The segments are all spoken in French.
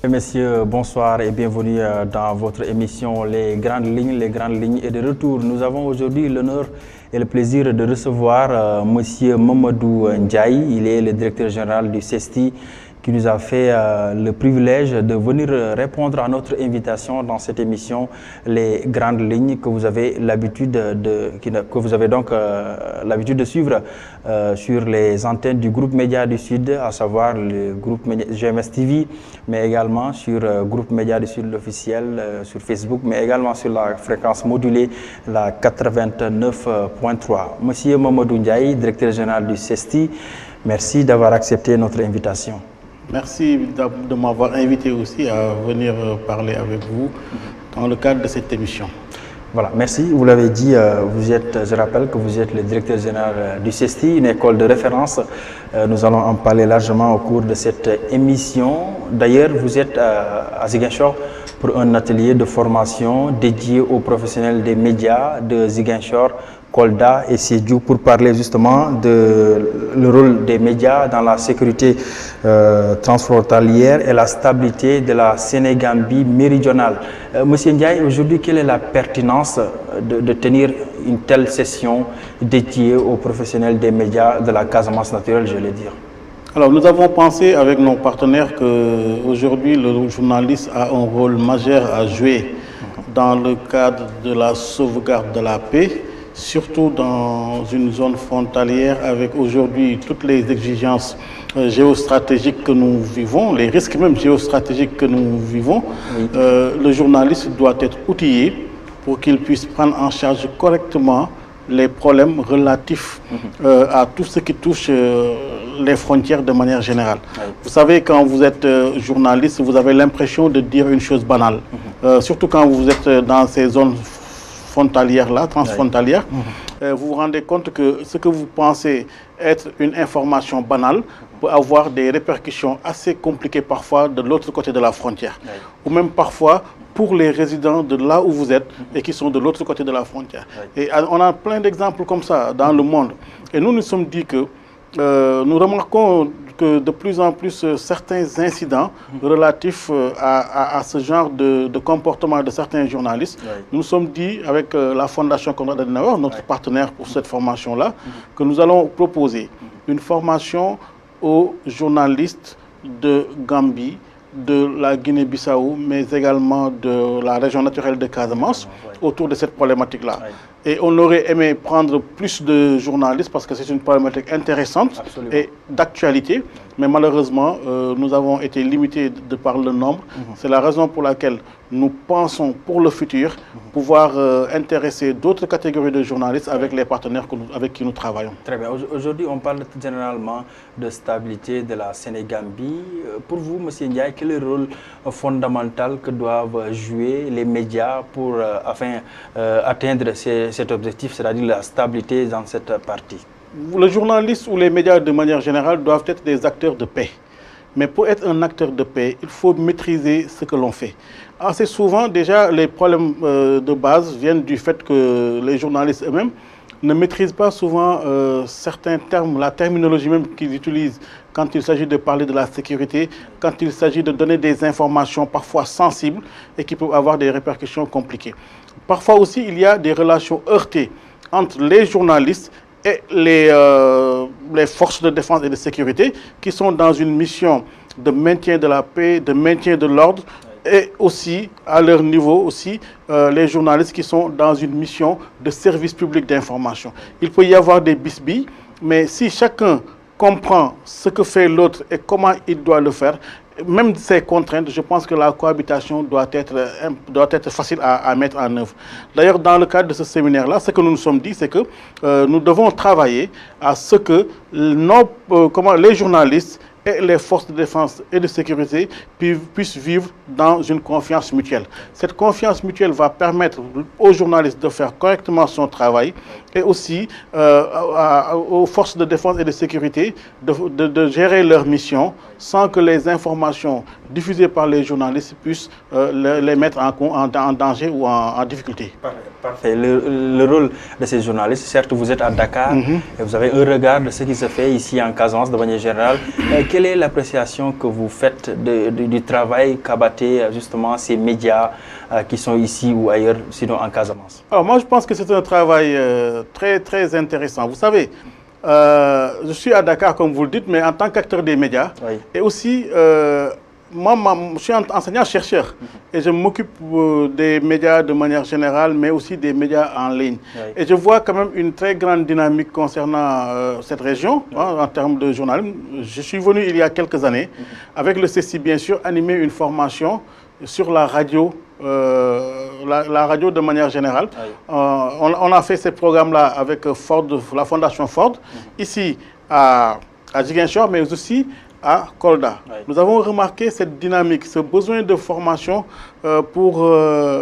Messieurs, bonsoir et bienvenue dans votre émission Les Grandes Lignes. Les Grandes Lignes est de retour. Nous avons aujourd'hui l'honneur et le plaisir de recevoir Monsieur Mamadou Ndiaye. Il est le directeur général du CESTI qui nous a fait le privilège de venir répondre à notre invitation dans cette émission Les Grandes Lignes que vous avez l'habitude de suivre sur les antennes du groupe Média du Sud, à savoir le groupe GMS TV, mais également sur groupe Média du Sud l'officiel sur Facebook, mais également sur la fréquence modulée, la 89.3. Monsieur Mamadou Ndiaye, directeur général du CESTI, merci d'avoir accepté notre invitation. Merci de m'avoir invité aussi à venir parler avec vous dans le cadre de cette émission. Voilà, merci. Vous l'avez dit, je rappelle que vous êtes le directeur général du CESTI, une école de référence. Nous allons en parler largement au cours de cette émission. D'ailleurs, vous êtes à Ziguinchor pour un atelier de formation dédié aux professionnels des médias de Ziguinchor, Kolda et Sédhiou pour parler justement le rôle des médias dans la sécurité transfrontalière et la stabilité de la Sénégambie méridionale. Monsieur Ndiaye, aujourd'hui, quelle est la pertinence de tenir une telle session dédiée aux professionnels des médias de la Casamance naturelle, je vais dire? Alors, nous avons pensé avec nos partenaires qu'aujourd'hui, le journaliste a un rôle majeur à jouer dans le cadre de la sauvegarde de la paix, surtout dans une zone frontalière avec aujourd'hui toutes les exigences géostratégiques que nous vivons, les risques même géostratégiques que nous vivons. Oui. Le journaliste doit être outillé pour qu'il puisse prendre en charge correctement les problèmes relatifs à tout ce qui touche les frontières de manière générale. Oui. Vous savez, quand vous êtes journaliste, vous avez l'impression de dire une chose banale, surtout quand vous êtes dans ces zones frontalière-là, transfrontalière, vous vous rendez compte que ce que vous pensez être une information banale peut avoir des répercussions assez compliquées parfois de l'autre côté de la frontière. Ou même parfois pour les résidents de là où vous êtes et qui sont de l'autre côté de la frontière. Et on a plein d'exemples comme ça dans le monde. Et nous nous sommes dit que nous remarquons que de plus en plus certains incidents relatifs à ce genre de comportement de certains journalistes, nous nous sommes dit avec la Fondation Konrad Adenauer, notre partenaire pour cette formation-là, que nous allons proposer une formation aux journalistes de Gambie, de la Guinée-Bissau, mais également de la région naturelle de Casamance autour de cette problématique-là. Et on aurait aimé prendre plus de journalistes parce que c'est une problématique intéressante et d'actualité. Mais malheureusement, nous avons été limités de par le nombre. C'est la raison pour laquelle nous pensons pour le futur pouvoir intéresser d'autres catégories de journalistes avec les partenaires avec qui nous travaillons. Très bien. Aujourd'hui, on parle généralement de stabilité de la Sénégambie. Pour vous, M. Ndiaye, quel est le rôle fondamental que doivent jouer les médias pour afin atteindre cet objectif, c'est-à-dire la stabilité dans cette partie? Le journaliste ou les médias de manière générale doivent être des acteurs de paix. Mais pour être un acteur de paix, il faut maîtriser ce que l'on fait. Assez souvent, déjà, les problèmes de base viennent du fait que les journalistes eux-mêmes ne maîtrisent pas souvent certains termes, la terminologie même qu'ils utilisent quand il s'agit de parler de la sécurité, quand il s'agit de donner des informations parfois sensibles et qui peuvent avoir des répercussions compliquées. Parfois aussi, il y a des relations heurtées entre les journalistes et les forces de défense et de sécurité qui sont dans une mission de maintien de la paix, de maintien de l'ordre, et aussi, à leur niveau aussi, les journalistes qui sont dans une mission de service public d'information. Il peut y avoir des bisbilles, mais si chacun comprend ce que fait l'autre et comment il doit le faire, même ces contraintes, je pense que la cohabitation doit être facile à mettre en œuvre. D'ailleurs, dans le cadre de ce séminaire-là, ce que nous nous sommes dit, c'est que nous devons travailler à ce que les journalistes et les forces de défense et de sécurité puissent vivre dans une confiance mutuelle. Cette confiance mutuelle va permettre aux journalistes de faire correctement son travail et aussi aux forces de défense et de sécurité de gérer leur mission sans que les informations diffusées par les journalistes puissent les mettre en danger ou en difficulté. Parfait. Le rôle de ces journalistes, certes vous êtes à Dakar et vous avez un regard de ce qui se fait ici en Casamance de manière générale. Quelle est l'appréciation que vous faites du travail qu'abattent justement ces médias qui sont ici ou ailleurs, sinon en Casamance? Alors moi je pense que c'est un travail très très intéressant. Vous savez, je suis à Dakar comme vous le dites, mais en tant qu'acteur des médias, et aussi moi je suis enseignant-chercheur et je m'occupe des médias de manière générale, mais aussi des médias en ligne. Et je vois quand même une très grande dynamique concernant cette région en termes de journalisme. Je suis venu il y a quelques années avec le CESTI bien sûr animer une formation sur la radio. La radio de manière générale. On a fait ce programme-là avec Ford, la Fondation Ford, ici à Ziguinchor, mais aussi à Kolda. Nous avons remarqué cette dynamique, ce besoin de formation pour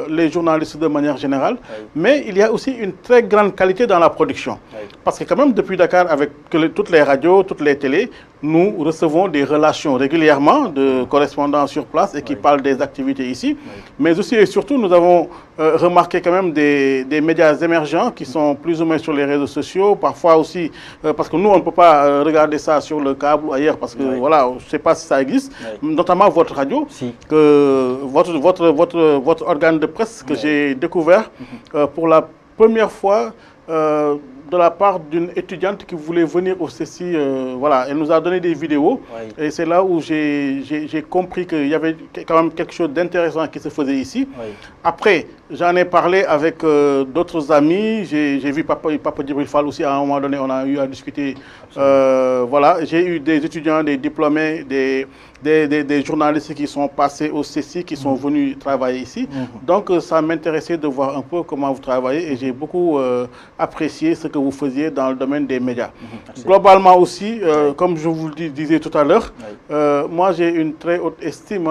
les journalistes de manière générale, mais il y a aussi une très grande qualité dans la production. Parce que quand même depuis Dakar, avec toutes les radios, toutes les télés, nous recevons des relations régulièrement de correspondants sur place et qui parlent des activités ici. Mais aussi et surtout, nous avons remarqué quand même des médias émergents qui sont plus ou moins sur les réseaux sociaux, parfois aussi, parce que nous, on ne peut pas regarder ça sur le câble ou ailleurs, parce que voilà, je ne sais pas si ça existe, notamment votre radio, que votre organe de presse que j'ai découvert pour la première fois de la part d'une étudiante qui voulait venir au CESTI. Voilà, elle nous a donné des vidéos et c'est là où j'ai compris qu'il y avait quand même quelque chose d'intéressant qui se faisait ici. Après, j'en ai parlé avec d'autres amis. J'ai vu Papa Djibril Fall aussi, à un moment donné, on a eu à discuter. Voilà, j'ai eu des étudiants, des diplômés, des journalistes qui sont passés au CESTI, qui sont venus travailler ici. Donc, ça m'intéressait de voir un peu comment vous travaillez et j'ai beaucoup apprécié ce que vous faisiez dans le domaine des médias. Globalement aussi, comme je vous le disais tout à l'heure, moi j'ai une très haute estime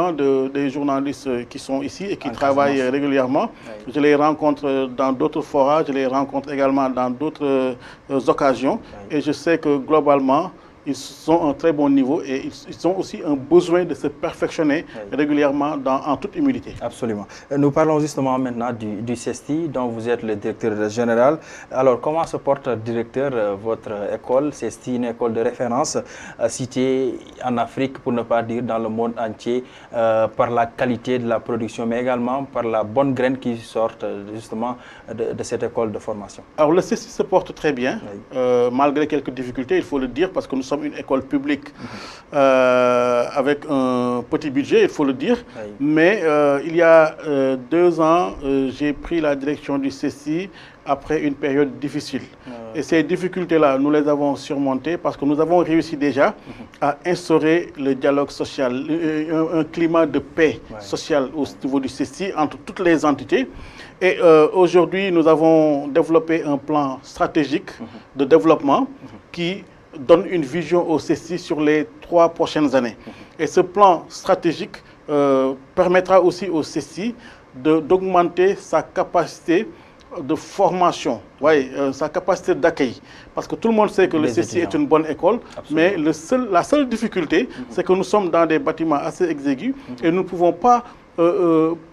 des journalistes qui sont ici et qui travaillent régulièrement. Je les rencontre dans d'autres forats, je les rencontre également dans d'autres occasions et je sais que globalement, ils sont à un très bon niveau et ils ont aussi un besoin de se perfectionner régulièrement en toute humilité. Absolument. Nous parlons justement maintenant du CESTI, dont vous êtes le directeur général. Alors, comment se porte, directeur, votre école, CESTI, une école de référence citée en Afrique, pour ne pas dire dans le monde entier, par la qualité de la production, mais également par la bonne graine qui sort justement de cette école de formation? Alors, le CESTI se porte très bien, malgré quelques difficultés, il faut le dire, parce que nous sommes une école publique avec un petit budget, il faut le dire. Mais il y a 2 ans, j'ai pris la direction du CESTI après une période difficile. Et ces difficultés-là, nous les avons surmontées parce que nous avons réussi déjà à instaurer le dialogue social, un climat de paix sociale au niveau du CESTI entre toutes les entités. Et aujourd'hui, nous avons développé un plan stratégique de développement qui donne une vision au CESTI sur les 3 prochaines années. Et ce plan stratégique permettra aussi au CESTI d'augmenter sa capacité de formation, sa capacité d'accueil. Parce que tout le monde sait que le CESTI est une bonne école, mais la seule difficulté, c'est que nous sommes dans des bâtiments assez exigus et nous ne pouvons pas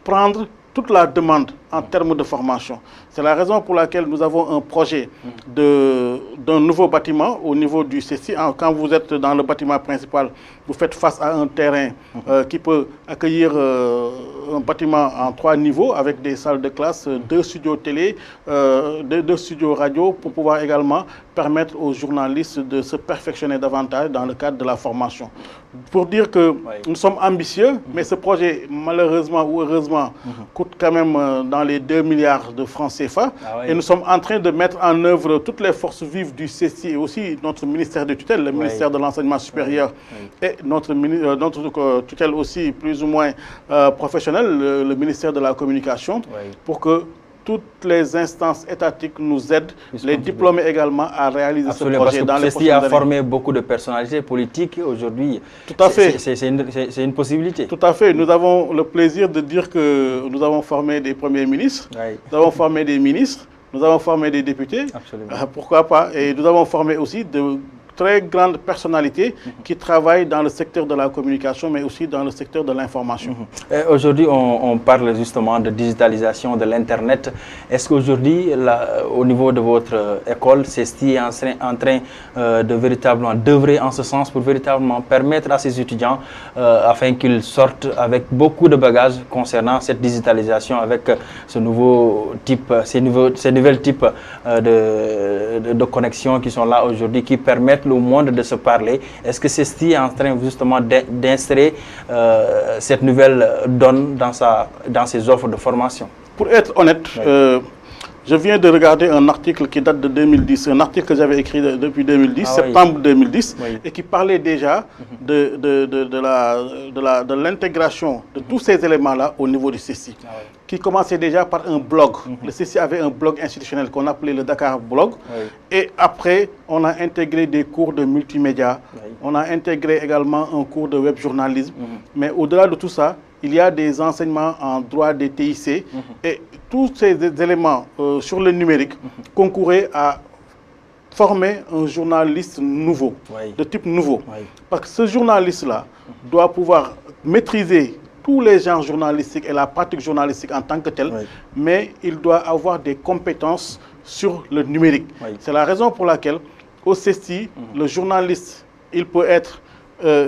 prendre toute la demande en termes de formation. C'est la raison pour laquelle nous avons un projet d'un nouveau bâtiment au niveau du CESTI. Quand vous êtes dans le bâtiment principal, vous faites face à un terrain qui peut accueillir un bâtiment en 3 niveaux avec des salles de classe, 2 studios télé, 2 studios radio pour pouvoir également permettre aux journalistes de se perfectionner davantage dans le cadre de la formation. Pour dire que nous sommes ambitieux, mais ce projet, malheureusement ou heureusement, coûte quand même dans les 2 milliards de francs CFA. Et nous sommes en train de mettre en œuvre toutes les forces vives du CESTI et aussi notre ministère de tutelle, le ministère de l'Enseignement supérieur et notre tutelle aussi plus ou moins professionnelle, le ministère de la Communication, pour que toutes les instances étatiques nous aident, les diplômés également, à réaliser ce projet dans les prochaines années. A formé beaucoup de personnalités politiques aujourd'hui. Tout à fait. C'est une possibilité. Tout à fait. Nous avons le plaisir de dire que nous avons formé des premiers ministres, nous avons formé des ministres, nous avons formé des députés, pourquoi pas, et nous avons formé aussi de très grandes personnalités qui travaillent dans le secteur de la communication, mais aussi dans le secteur de l'information. Aujourd'hui, on parle justement de digitalisation de l'Internet. Est-ce qu'aujourd'hui, au niveau de votre école, CESTI est en train de véritablement d'œuvrer en ce sens pour véritablement permettre à ses étudiants, afin qu'ils sortent avec beaucoup de bagages concernant cette digitalisation, avec ce nouveau type, ces nouvelles types de connexions qui sont là aujourd'hui, qui permettent le monde de se parler. Est-ce que CESTI est en train justement d'insérer cette nouvelle donne dans ses offres de formation? Pour être honnête, je viens de regarder un article qui date de 2010, un article que j'avais écrit depuis 2010, septembre 2010, et qui parlait déjà de l'intégration de tous ces éléments-là au niveau du CESTI, qui commençait déjà par un blog. Le CESTI avait un blog institutionnel qu'on appelait le Dakar Blog, et après, on a intégré des cours de multimédia, on a intégré également un cours de web journalisme, mais au-delà de tout ça, il y a des enseignements en droit des TIC, et tous ces éléments sur le numérique concouraient à former un journaliste nouveau, de type nouveau. Parce que ce journaliste-là doit pouvoir maîtriser tous les genres journalistiques et la pratique journalistique en tant que tel, mais il doit avoir des compétences sur le numérique. C'est la raison pour laquelle, au CESTI, le journaliste, il peut être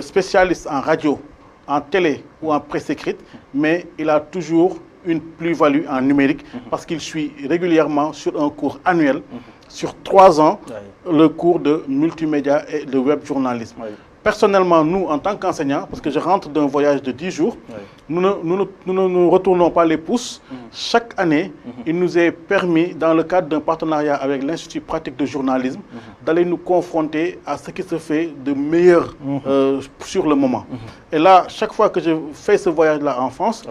spécialiste en radio, en télé ou en presse écrite, mais il a toujours une plus-value en numérique parce qu'il suit régulièrement sur un cours annuel, sur 3 ans, le cours de multimédia et de web journalisme. Personnellement, nous, en tant qu'enseignants, parce que je rentre d'un voyage de 10 jours, nous ne retournons pas les pouces. Chaque année, il nous est permis, dans le cadre d'un partenariat avec l'Institut pratique de journalisme, d'aller nous confronter à ce qui se fait de meilleur sur le moment. Et là, chaque fois que je fais ce voyage-là en France,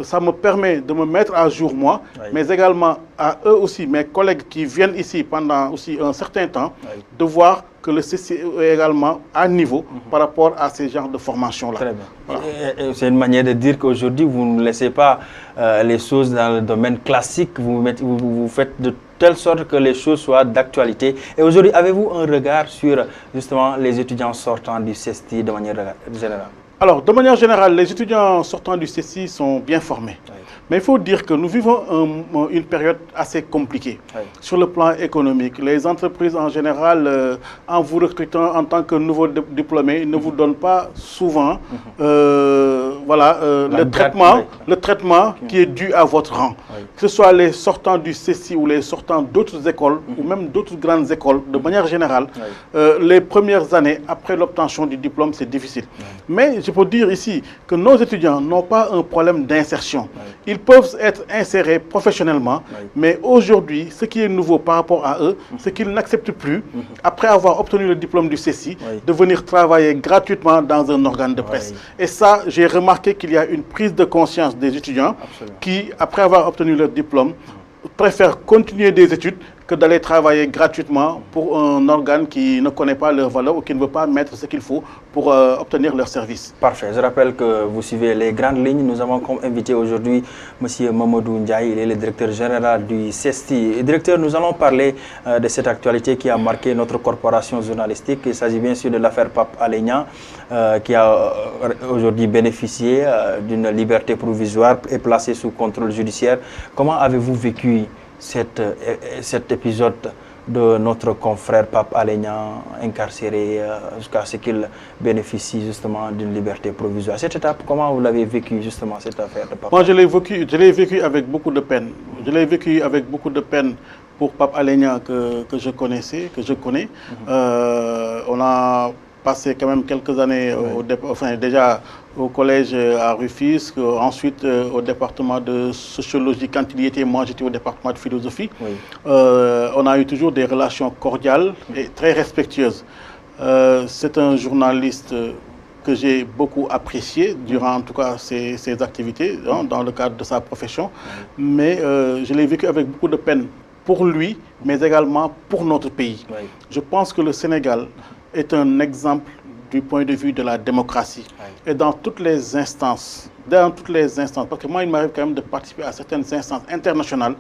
ça me permet de me mettre à jour moi, mais également à eux aussi, mes collègues qui viennent ici pendant aussi un certain temps, de voir que le CESTI est également à niveau par rapport à ces genres de formations-là. Très bien. Voilà. C'est une manière de dire qu'aujourd'hui, vous ne laissez pas les choses dans le domaine classique, vous faites de telle sorte que les choses soient d'actualité. Et aujourd'hui, avez-vous un regard sur justement les étudiants sortant du CESTI de manière générale? Alors, de manière générale, les étudiants sortant du CESTI sont bien formés. Mais il faut dire que nous vivons une période assez compliquée sur le plan économique. Les entreprises en général, en vous recrutant en tant que nouveau diplômé, ne vous donnent pas souvent le traitement qui est dû à votre rang. Que ce soit les sortants du CESTI ou les sortants d'autres écoles, ou même d'autres grandes écoles, de manière générale, les premières années après l'obtention du diplôme, c'est difficile. Mais je peux dire ici que nos étudiants n'ont pas un problème d'insertion. Ils peuvent être insérés professionnellement, mais aujourd'hui, ce qui est nouveau par rapport à eux, c'est qu'ils n'acceptent plus, après avoir obtenu le diplôme du CESTI, de venir travailler gratuitement dans un organe de presse. Et ça, j'ai remarqué qu'il y a une prise de conscience des étudiants qui, après avoir obtenu leur diplôme, préfèrent continuer des études que d'aller travailler gratuitement pour un organe qui ne connaît pas leur valeur ou qui ne veut pas mettre ce qu'il faut pour obtenir leur service. Parfait. Je rappelle que vous suivez les grandes lignes. Nous avons comme invité aujourd'hui M. Mamadou Ndiaye. Il est le directeur général du CESTI. Directeur, nous allons parler de cette actualité qui a marqué notre corporation journalistique. Il s'agit bien sûr de l'affaire Pape Alé Niang, qui a aujourd'hui bénéficié d'une liberté provisoire et placé sous contrôle judiciaire. Comment avez-vous vécu cet épisode de notre confrère Pape Alé Niang incarcéré jusqu'à ce qu'il bénéficie justement d'une liberté provisoire? Cette étape, comment vous l'avez vécu justement, cette affaire de Pape? Moi, je l'ai vécu avec beaucoup de peine. Je l'ai vécu avec beaucoup de peine pour Pape Alé Niang que je connais. On a passé quand même quelques années déjà au collège à Rufisque, ensuite au département de sociologie quand il y était. Moi, j'étais au département de philosophie. On a eu toujours des relations cordiales et très respectueuses. C'est un journaliste que j'ai beaucoup apprécié durant en tout cas ses activités, dans le cadre de sa profession. Mais je l'ai vécu avec beaucoup de peine pour lui, mais également pour notre pays. Je pense que le Sénégal est un exemple du point de vue de la démocratie. Oui. Et dans toutes les instances, parce que moi, il m'arrive quand même de participer à certaines instances internationales.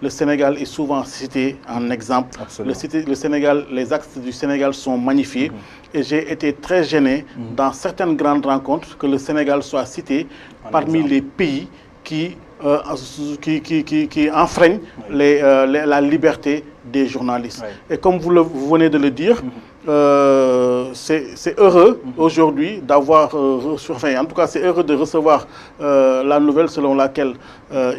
Le Sénégal est souvent cité en exemple. Le Sénégal, les axes du Sénégal sont magnifiés. Et j'ai été très gêné dans certaines grandes rencontres que le Sénégal soit cité parmi les pays qui enfreignent la liberté des journalistes. Et comme vous venez de le dire, c'est heureux aujourd'hui d'avoir, en tout cas c'est heureux de recevoir la nouvelle selon laquelle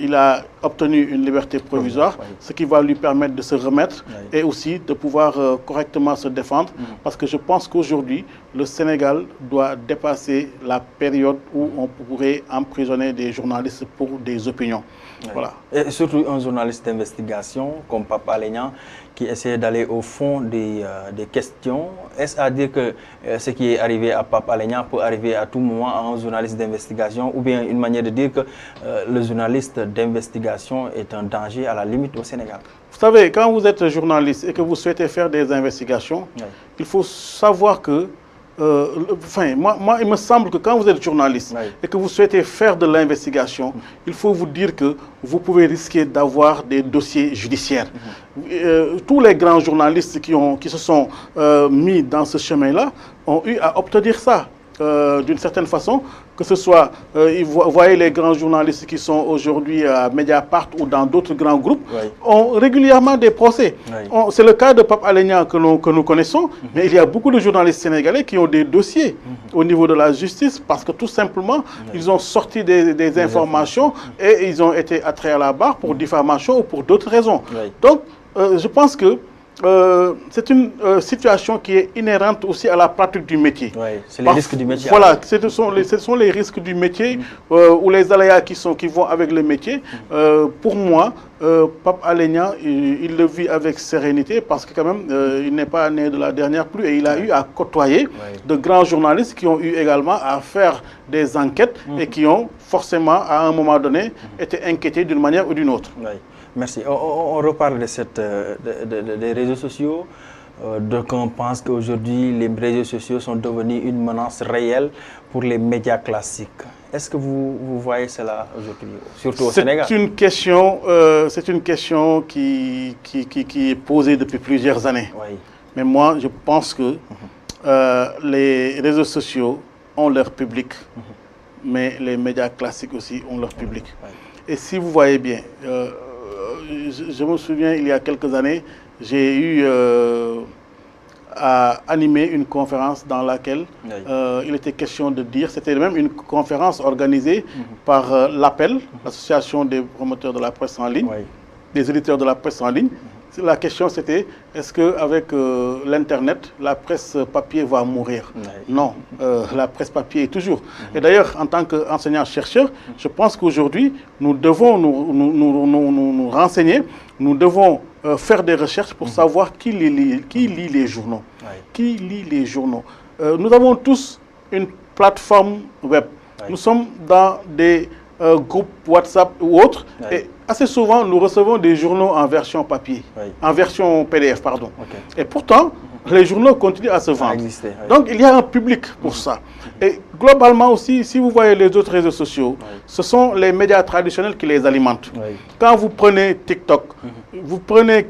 il a obtenu une liberté provisoire, ce qui va lui permettre de se remettre et aussi de pouvoir correctement se défendre, parce que je pense qu'aujourd'hui le Sénégal doit dépasser la période où on pourrait emprisonner des journalistes pour des opinions. Voilà. Et surtout un journaliste d'investigation comme Pape Alé Niang qui essaie d'aller au fond des questions. Est-ce à dire que ce qui est arrivé à Pape Alé Niang peut arriver à tout moment à un journaliste d'investigation, ou bien une manière de dire que le journaliste d'investigation est un danger à la limite au Sénégal? Vous savez, quand vous êtes journaliste et que vous souhaitez faire des investigations, il faut savoir que moi, il me semble que quand vous êtes journaliste et que vous souhaitez faire de l'investigation, il faut vous dire que vous pouvez risquer d'avoir des dossiers judiciaires. Tous les grands journalistes qui se sont mis dans ce chemin-là ont eu à obtenir ça. D'une certaine façon, que ce soit, vous voyez les grands journalistes qui sont aujourd'hui à Mediapart ou dans d'autres grands groupes, ont régulièrement des procès. C'est le cas de Pape Alé Niang que nous connaissons, mais il y a beaucoup de journalistes sénégalais qui ont des dossiers au niveau de la justice parce que tout simplement, ils ont sorti des informations et ils ont été attraits à la barre pour diffamation ou pour d'autres raisons. Donc, je pense que c'est une situation qui est inhérente aussi à la pratique du métier. C'est les risques du métier. Voilà, ce sont les risques du métier ou les aléas qui vont avec le métier. Pour moi, Pape Alé Niang, il le vit avec sérénité parce que quand même, il n'est pas né de la dernière pluie et il a eu à côtoyer de grands journalistes qui ont eu également à faire des enquêtes et qui ont forcément, à un moment donné, été inquiétés d'une manière ou d'une autre. Merci. On reparle des réseaux sociaux. D'aucuns pensent qu'aujourd'hui, les réseaux sociaux sont devenus une menace réelle pour les médias classiques. Est-ce que vous voyez cela aujourd'hui, surtout au Sénégal? C'est une question qui est posée depuis plusieurs années. Mais moi, je pense que les réseaux sociaux ont leur public, mais les médias classiques aussi ont leur public. Et si vous voyez bien, je me souviens, il y a quelques années, j'ai eu à animer une conférence dans laquelle il était question de dire, c'était même une conférence organisée par l'APPEL, l'association des promoteurs de la presse en ligne, des éditeurs de la presse en ligne. La question c'était, est-ce qu'avec l'Internet, la presse papier va mourir? Non, la presse papier est toujours. Et d'ailleurs, en tant qu'enseignant-chercheur, je pense qu'aujourd'hui, nous devons nous renseigner, nous devons faire des recherches pour savoir qui lit les journaux. Qui lit les journaux? Nous avons tous une plateforme web. Nous sommes dans des groupes WhatsApp ou autres. Et assez souvent, nous recevons des journaux en version papier, en version PDF, pardon. Et pourtant, les journaux continuent à se vendre. Donc, il y a un public pour ça. Et globalement aussi, si vous voyez les autres réseaux sociaux, ce sont les médias traditionnels qui les alimentent. Quand vous prenez TikTok, vous prenez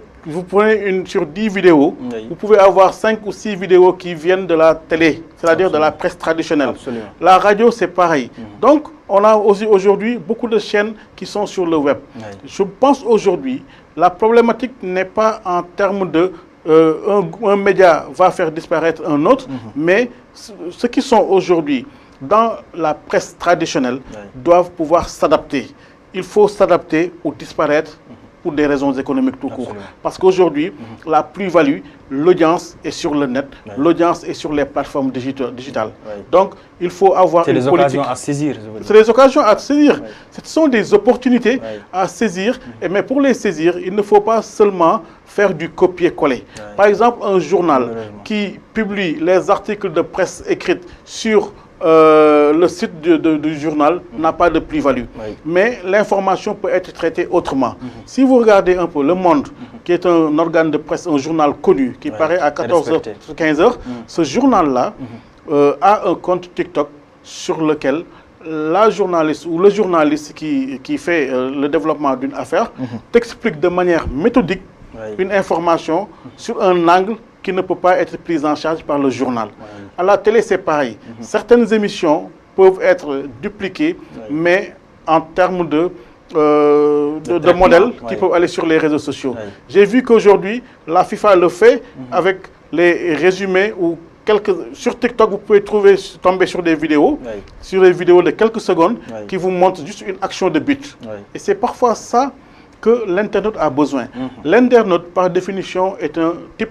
sur 10 vidéos, vous pouvez avoir 5 ou 6 vidéos qui viennent de la télé, c'est-à-dire de la presse traditionnelle. La radio, c'est pareil. Donc, on a aussi aujourd'hui beaucoup de chaînes qui sont sur le web. Je pense aujourd'hui, la problématique n'est pas en termes de un média va faire disparaître un autre, mais ceux qui sont aujourd'hui dans la presse traditionnelle doivent pouvoir s'adapter. Il faut s'adapter ou disparaître pour des raisons économiques tout court. Parce qu'aujourd'hui, la plus-value, l'audience est sur le net, l'audience est sur les plateformes digitales. Donc, il faut avoir une politique. C'est des occasions à saisir. C'est des occasions à saisir. Ce sont des opportunités à saisir. Mais pour les saisir, il ne faut pas seulement faire du copier-coller. Par exemple, un journal qui publie les articles de presse écrites sur le site du journal n'a pas de plus-value. Mais l'information peut être traitée autrement. Si vous regardez un peu Le Monde, qui est un organe de presse, un journal connu, qui paraît à 14h, 15h, ce journal-là a un compte TikTok sur lequel la journaliste ou le journaliste qui fait le développement d'une affaire t'explique de manière méthodique une information sur un angle qui ne peut pas être prise en charge par le journal. À la télé, c'est pareil. Certaines émissions peuvent être dupliquées, mais en termes de modèles qui peuvent aller sur les réseaux sociaux. J'ai vu qu'aujourd'hui, la FIFA le fait avec les résumés ou sur TikTok, vous pouvez tomber sur des vidéos, sur des vidéos de quelques secondes qui vous montrent juste une action de but. Et c'est parfois ça que l'internaute a besoin. L'internaute, par définition, est un type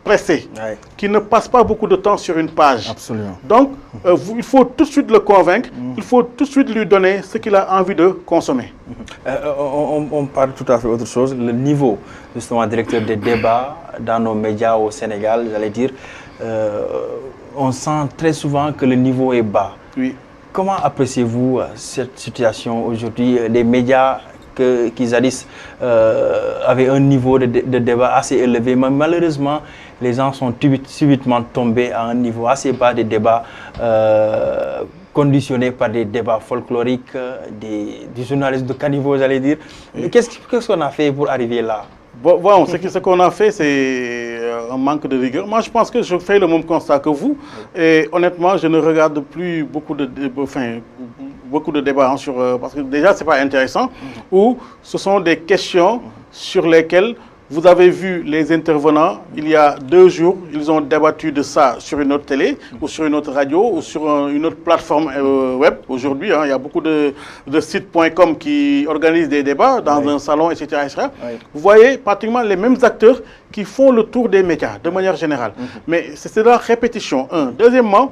pressé, qui ne passe pas beaucoup de temps sur une page. Absolument. Donc, il faut tout de suite le convaincre, il faut tout de suite lui donner ce qu'il a envie de consommer. On parle tout à fait autre chose. Le niveau, justement, directeur des débats dans nos médias au Sénégal, j'allais dire, on sent très souvent que le niveau est bas. Oui. Comment appréciez-vous cette situation aujourd'hui des médias qui jadis avaient un niveau de débat assez élevé, mais malheureusement, les gens sont subitement tombés à un niveau assez bas de débats, conditionnés par des débats folkloriques, du journalisme de caniveau, j'allais dire. Qu'est-ce qu'on a fait pour arriver là? Bon, ce qu'on a fait, c'est un manque de rigueur. Moi, je pense que je fais le même constat que vous. Et honnêtement, je ne regarde plus beaucoup de débats parce que déjà, ce n'est pas intéressant. Ou ce sont des questions sur lesquelles vous avez vu les intervenants, il y a 2 jours, ils ont débattu de ça sur une autre télé ou sur une autre radio ou sur une autre plateforme web. Aujourd'hui, il y a beaucoup de sites.com qui organisent des débats dans un salon, etc. Vous voyez pratiquement les mêmes acteurs qui font le tour des médias de manière générale. Mais c'est de la répétition, un. Deuxièmement,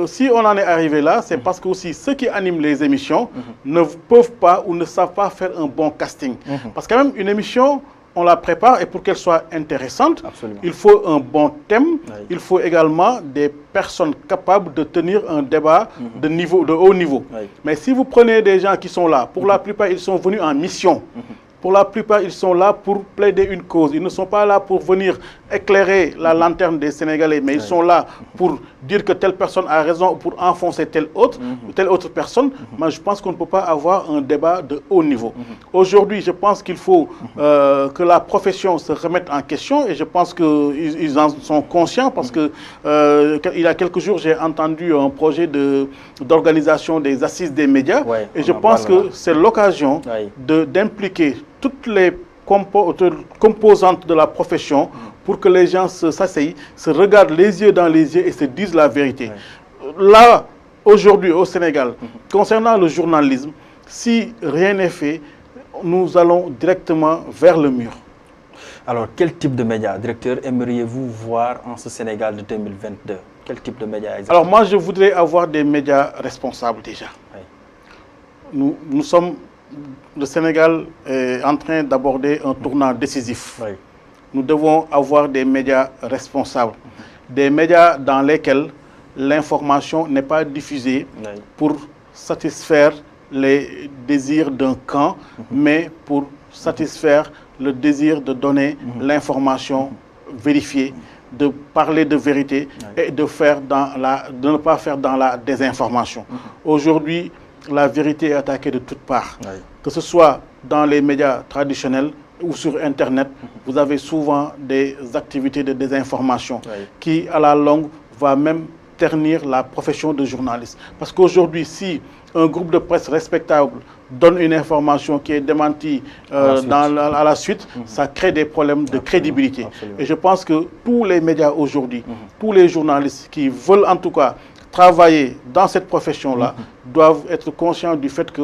si on en est arrivé là, c'est parce que aussi ceux qui animent les émissions ne peuvent pas ou ne savent pas faire un bon casting. Parce que quand même, une émission, on la prépare et pour qu'elle soit intéressante, il faut un bon thème, il faut également des personnes capables de tenir un débat de haut niveau. Mais si vous prenez des gens qui sont là, pour la plupart, ils sont venus en mission. Pour la plupart, ils sont là pour plaider une cause. Ils ne sont pas là pour venir éclairer la lanterne des Sénégalais, mais ils sont là pour dire que telle personne a raison ou pour enfoncer telle autre personne. Moi, je pense qu'on ne peut pas avoir un débat de haut niveau. Aujourd'hui, je pense qu'il faut que la profession se remette en question et je pense qu'ils en sont conscients parce que il y a quelques jours, j'ai entendu un projet d'organisation des assises des médias et je pense que c'est l'occasion d'impliquer toutes les composantes de la profession pour que les gens s'asseyent, se regardent les yeux dans les yeux et se disent la vérité. Là, aujourd'hui au Sénégal, concernant le journalisme, si rien n'est fait, nous allons directement vers le mur. Alors, quel type de médias, directeur, aimeriez-vous voir en ce Sénégal de 2022? Quel type de médias exactement? Alors moi, je voudrais avoir des médias responsables déjà. Nous sommes... Le Sénégal est en train d'aborder un tournant décisif. Nous devons avoir des médias responsables, des médias dans lesquels l'information n'est pas diffusée pour satisfaire les désirs d'un camp, mais pour satisfaire le désir de donner l'information vérifiée, de parler de vérité et de ne pas faire dans la désinformation. Aujourd'hui, la vérité est attaquée de toutes parts. Que ce soit dans les médias traditionnels ou sur Internet, vous avez souvent des activités de désinformation qui, à la longue, va même ternir la profession de journaliste. Parce qu'aujourd'hui, si un groupe de presse respectable donne une information qui est démentie à la suite, ça crée des problèmes de crédibilité. Et je pense que tous les médias aujourd'hui, tous les journalistes qui veulent en tout cas travailler dans cette profession-là doivent être conscients du fait que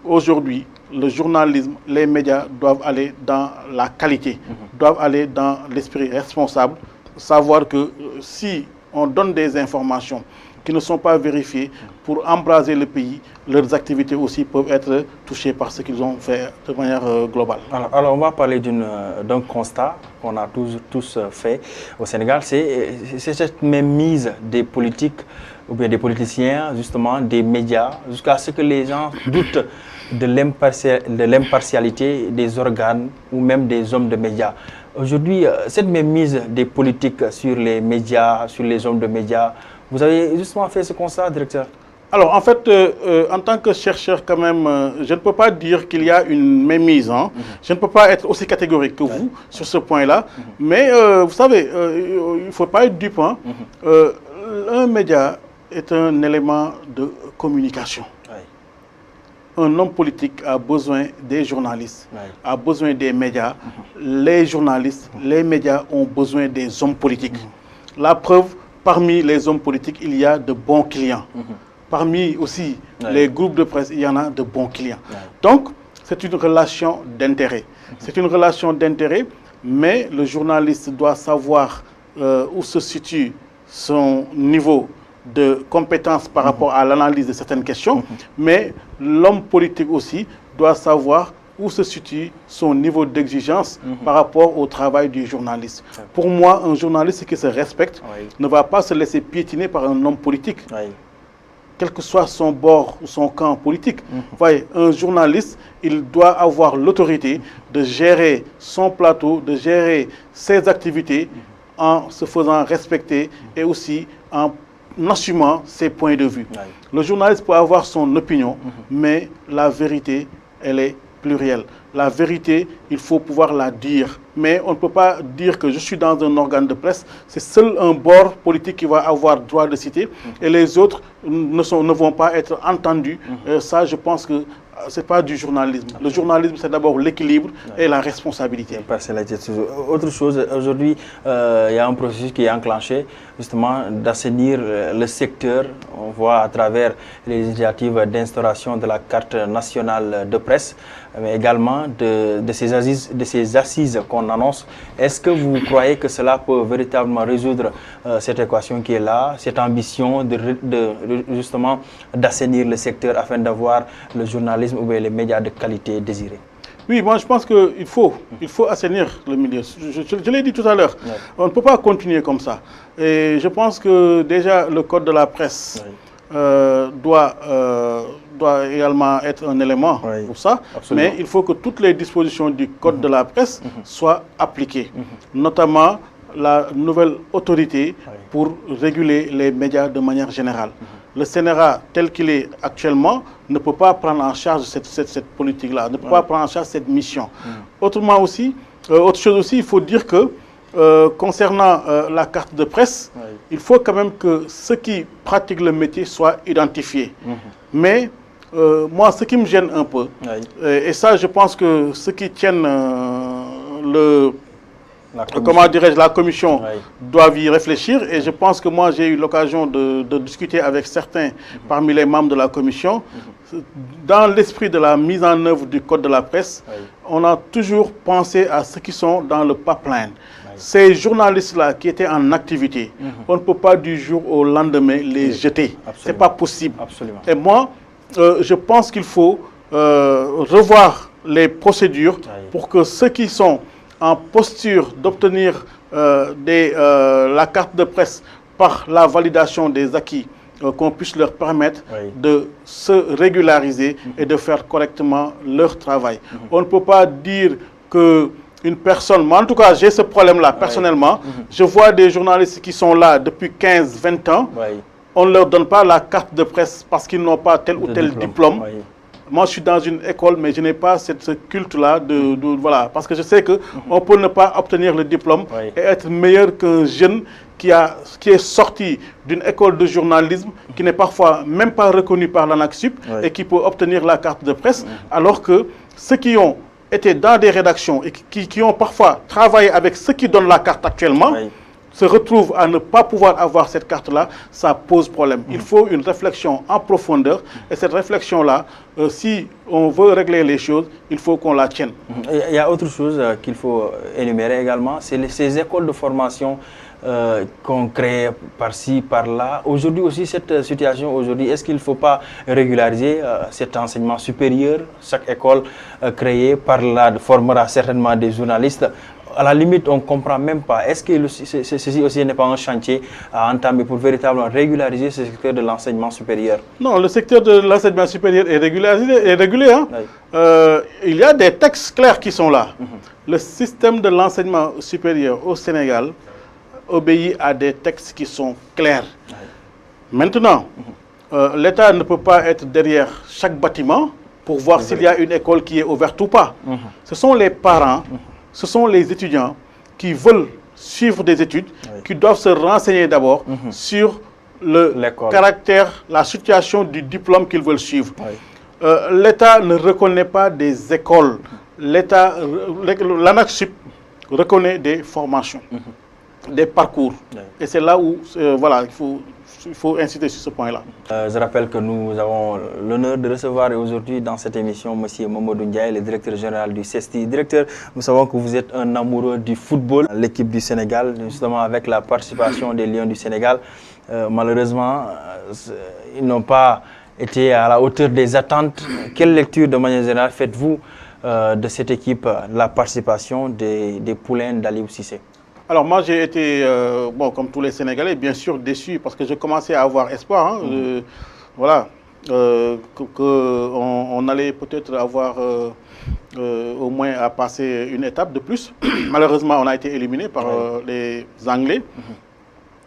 aujourd'hui, le journalisme, les médias doivent aller dans la qualité, doivent aller dans l'esprit responsable, savoir que si on donne des informations qui ne sont pas vérifiées pour embraser le pays, leurs activités aussi peuvent être touchées par ce qu'ils ont fait de manière globale. Alors on va parler d'un constat qu'on a tous fait au Sénégal, c'est cette même mise des politiques ou bien des politiciens, justement des médias, jusqu'à ce que les gens doutent de l'impartialité des organes ou même des hommes de médias. Aujourd'hui, cette même mise des politiques sur les médias, sur les hommes de médias, Vous avez justement fait ce constat, directeur? Alors, en fait, en tant que chercheur, quand même, je ne peux pas dire qu'il y a une mémise. Hein. Je ne peux pas être aussi catégorique que vous sur ce point-là. Mais, vous savez, il ne faut pas être dupe. Hein. Un média est un élément de communication. Un homme politique a besoin des journalistes, a besoin des médias. Les journalistes, les médias ont besoin des hommes politiques. La preuve, parmi les hommes politiques, il y a de bons clients. Parmi aussi les groupes de presse, il y en a de bons clients. Donc, c'est une relation d'intérêt. C'est une relation d'intérêt, mais le journaliste doit savoir où se situe son niveau de compétence par rapport à l'analyse de certaines questions, mais l'homme politique aussi doit savoir où se situe son niveau d'exigence par rapport au travail du journaliste. Pour moi, un journaliste qui se respecte ne va pas se laisser piétiner par un homme politique. Quel que soit son bord ou son camp politique. Voyez, un journaliste, il doit avoir l'autorité de gérer son plateau, de gérer ses activités en se faisant respecter et aussi en assumant ses points de vue. Le journaliste peut avoir son opinion, mais la vérité, elle est plurielle. La vérité, il faut pouvoir la dire. Mais on ne peut pas dire que je suis dans un organe de presse. C'est seul un bord politique qui va avoir droit de citer et les autres ne vont pas être entendus. Ça, je pense que ce n'est pas du journalisme. Le journalisme, c'est d'abord l'équilibre et la responsabilité. Autre chose, aujourd'hui, il y a un processus qui est enclenché, justement, d'assainir le secteur. On voit à travers les initiatives d'instauration de la carte nationale de presse, mais également de ces assises qu'on annonce. Est-ce que vous croyez que cela peut véritablement résoudre cette équation qui est là, cette ambition justement d'assainir le secteur afin d'avoir le journalisme ou les médias de qualité désirés? Oui, moi je pense qu'il faut assainir le milieu. Je l'ai dit tout à l'heure, on ne peut pas continuer comme ça. Et je pense que déjà le code de la presse doit également être un élément pour ça. Absolument. Mais il faut que toutes les dispositions du code de la presse soient appliquées, notamment la nouvelle autorité pour réguler les médias de manière générale. Le CNRA, tel qu'il est actuellement, ne peut pas prendre en charge cette politique-là, ne peut pas prendre en charge cette mission. Autrement aussi, autre chose aussi, il faut dire que concernant la carte de presse, il faut quand même que ceux qui pratiquent le métier soient identifiés. Mais moi, ce qui me gêne un peu, et ça, je pense que ceux qui tiennent la commission doivent y réfléchir, et je pense que moi j'ai eu l'occasion de discuter avec certains parmi les membres de la commission. Dans l'esprit de la mise en œuvre du code de la presse, on a toujours pensé à ceux qui sont dans le pipeline. Ces journalistes-là qui étaient en activité, on ne peut pas du jour au lendemain les jeter. Ce n'est pas possible. Et moi, je pense qu'il faut revoir les procédures pour que ceux qui sont en posture d'obtenir la carte de presse par la validation des acquis, qu'on puisse leur permettre de se régulariser et de faire correctement leur travail. On ne peut pas dire qu'une personne, moi en tout cas j'ai ce problème-là personnellement, je vois des journalistes qui sont là depuis 15-20 ans, on ne leur donne pas la carte de presse parce qu'ils n'ont pas tel ou tel diplôme. Moi, je suis dans une école, mais je n'ai pas ce culte-là voilà, parce que je sais qu'on peut ne pas obtenir le diplôme et être meilleur qu'un jeune qui est sorti d'une école de journalisme, qui n'est parfois même pas reconnu par l'ANAQ-Sup et qui peut obtenir la carte de presse, alors que ceux qui ont été dans des rédactions et qui ont parfois travaillé avec ceux qui donnent la carte actuellement, se retrouvent à ne pas pouvoir avoir cette carte-là, ça pose problème. Il faut une réflexion en profondeur, et cette réflexion-là, si on veut régler les choses, il faut qu'on la tienne. Il y a autre chose qu'il faut énumérer également, c'est ces écoles de formation qu'on crée par-ci, par-là. Aujourd'hui aussi, cette situation, est-ce qu'il ne faut pas régulariser cet enseignement supérieur? Chaque école créée par là formera certainement des journalistes. À la limite, on ne comprend même pas. Est-ce que ceci aussi n'est pas un chantier à entamer pour véritablement régulariser ce secteur de l'enseignement supérieur? Non, le secteur de l'enseignement supérieur est régulé. Hein? Il y a des textes clairs qui sont là. Le système de l'enseignement supérieur au Sénégal obéit à des textes qui sont clairs. Maintenant, l'État ne peut pas être derrière chaque bâtiment pour voir s'il y a une école qui est ouverte ou pas. Ce sont les parents, ce sont les étudiants qui veulent suivre des études, qui doivent se renseigner d'abord sur le caractère, la situation du diplôme qu'ils veulent suivre. L'État ne reconnaît pas des écoles. L'ANAQ-Sup reconnaît des formations, des parcours. Et c'est là où voilà, il faut insister sur ce point-là. Je rappelle que nous avons l'honneur de recevoir aujourd'hui dans cette émission M. Mamadou Ndiaye, le directeur général du CESTI. Directeur, nous savons que vous êtes un amoureux du football, l'équipe du Sénégal, justement avec la participation des Lions du Sénégal. Malheureusement, ils n'ont pas été à la hauteur des attentes. Quelle lecture de manière générale faites-vous de cette équipe, la participation des poulains d'Aliou Cissé? Alors moi j'ai été, bon, comme tous les Sénégalais, bien sûr déçu parce que je commençais à avoir espoir. Voilà, qu'on allait peut-être avoir au moins à passer une étape de plus. Malheureusement, on a été éliminé par les Anglais.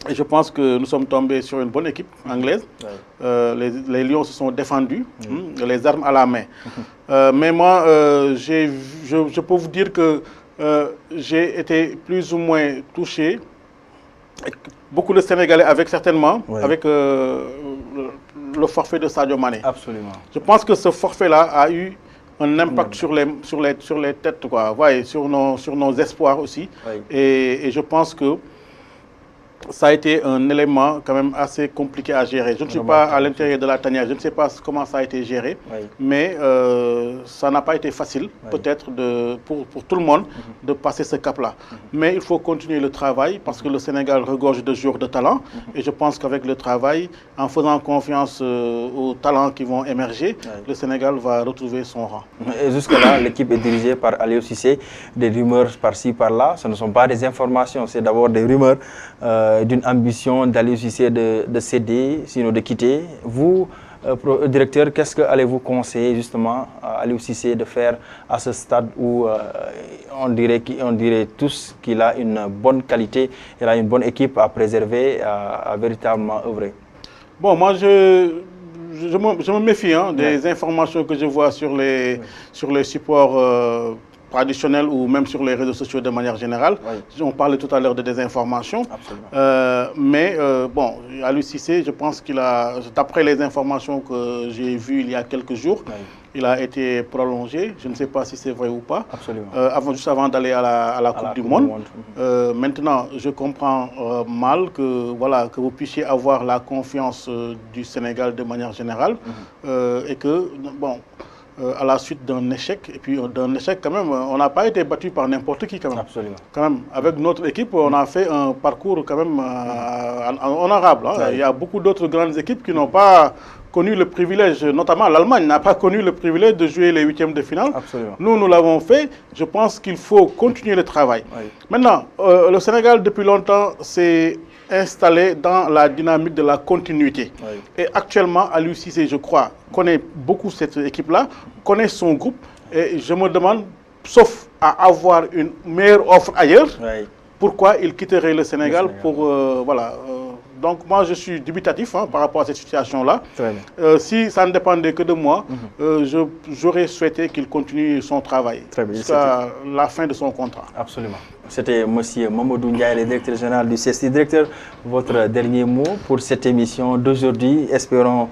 Et je pense que nous sommes tombés sur une bonne équipe anglaise. Les Lions se sont défendus, les armes à la main. Mais moi, je peux vous dire que j'ai été plus ou moins touché. Beaucoup de Sénégalais avec certainement, avec le forfait de Sadio Mané. Absolument. Je pense que ce forfait-là a eu un impact sur les têtes, quoi. Ouais, sur nos espoirs aussi. Et je pense que ça a été un élément quand même assez compliqué à gérer. Je ne suis pas à l'intérieur de la tanière, je ne sais pas comment ça a été géré, mais ça n'a pas été facile, peut-être, pour tout le monde de passer ce cap-là. Mais il faut continuer le travail parce que le Sénégal regorge de joueurs de talent. Et je pense qu'avec le travail, en faisant confiance aux talents qui vont émerger, le Sénégal va retrouver son rang. Et jusque-là, l'équipe est dirigée par Aliou Cissé. Des rumeurs par-ci, par-là, ce ne sont pas des informations, c'est d'abord des rumeurs. D'une ambition d'Aliou Cissé de céder, sinon de quitter. Vous, directeur, qu'est-ce que allez-vous conseiller justement à Aliou Cissé de faire à ce stade où on dirait tous qu'il a une bonne qualité, il a une bonne équipe à préserver, à véritablement œuvrer? Bon, moi je me méfie des informations que je vois sur les supports traditionnels ou même sur les réseaux sociaux de manière générale. On parlait tout à l'heure de désinformation. Mais bon, Aliou Cissé, je pense qu'il a, d'après les informations que j'ai vues il y a quelques jours, il a été prolongé. Je ne sais pas si c'est vrai ou pas. Juste avant d'aller à la Coupe du Monde. Maintenant, je comprends mal que, voilà, que vous puissiez avoir la confiance du Sénégal de manière générale et que, bon, à la suite d'un échec, et puis d'un échec quand même, on n'a pas été battu par n'importe qui quand même. Quand même. Avec notre équipe, on a fait un parcours quand même honorable. Il y a beaucoup d'autres grandes équipes qui n'ont pas connu le privilège, notamment l'Allemagne n'a pas connu le privilège de jouer les huitièmes de finale. Nous l'avons fait. Je pense qu'il faut continuer le travail. Maintenant, le Sénégal, depuis longtemps, s'est installé dans la dynamique de la continuité. Et actuellement, Aliou Cissé, je crois, connaît beaucoup cette équipe-là, connaît son groupe. Et je me demande, sauf à avoir une meilleure offre ailleurs, pourquoi il quitterait le Sénégal pour... voilà. Donc moi, je suis dubitatif par rapport à cette situation-là. Si ça ne dépendait que de moi, j'aurais souhaité qu'il continue son travail jusqu'à la fin de son contrat. Absolument. C'était M. Mamadou Ndiaye, le directeur général du CESTI. Directeur, votre dernier mot pour cette émission d'aujourd'hui. Espérons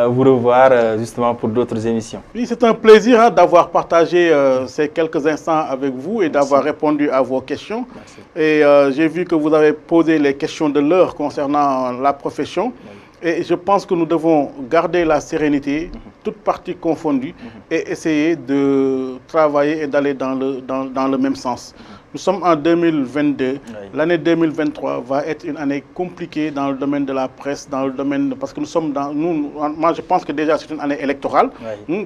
vous revoir justement pour d'autres émissions. Oui, c'est un plaisir d'avoir partagé ces quelques instants avec vous et d'avoir répondu à vos questions. Et j'ai vu que vous avez posé les questions de l'heure concernant la profession. Et je pense que nous devons garder la sérénité, toutes parties confondues, et essayer de travailler et d'aller dans le même sens. Nous sommes en 2022. L'année 2023 va être une année compliquée dans le domaine de la presse, dans le domaine parce que nous sommes dans moi je pense que déjà c'est une année électorale,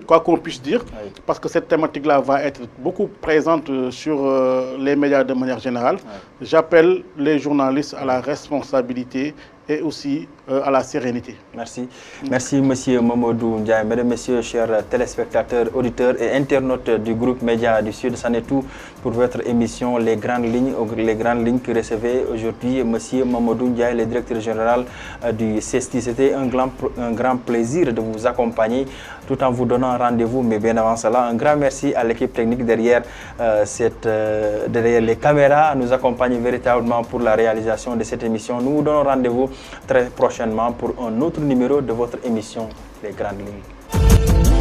quoi qu'on puisse dire, parce que cette thématique-là va être beaucoup présente sur les médias de manière générale. J'appelle les journalistes à la responsabilité et aussi à la sérénité. Merci. Merci, monsieur Mamadou Ndiaye. Mesdames, messieurs, chers téléspectateurs, auditeurs et internautes du groupe Média du Sud, c'en est tout pour votre émission Les Grandes Lignes que recevait aujourd'hui monsieur Mamadou Ndiaye, le directeur général du CESTI. C'était un grand plaisir de vous accompagner tout en vous donnant rendez-vous, mais bien avant cela, un grand merci à l'équipe technique derrière les caméras, nous accompagne véritablement pour la réalisation de cette émission. Nous vous donnons rendez-vous très prochainement pour un autre numéro de votre émission Les Grandes Lignes.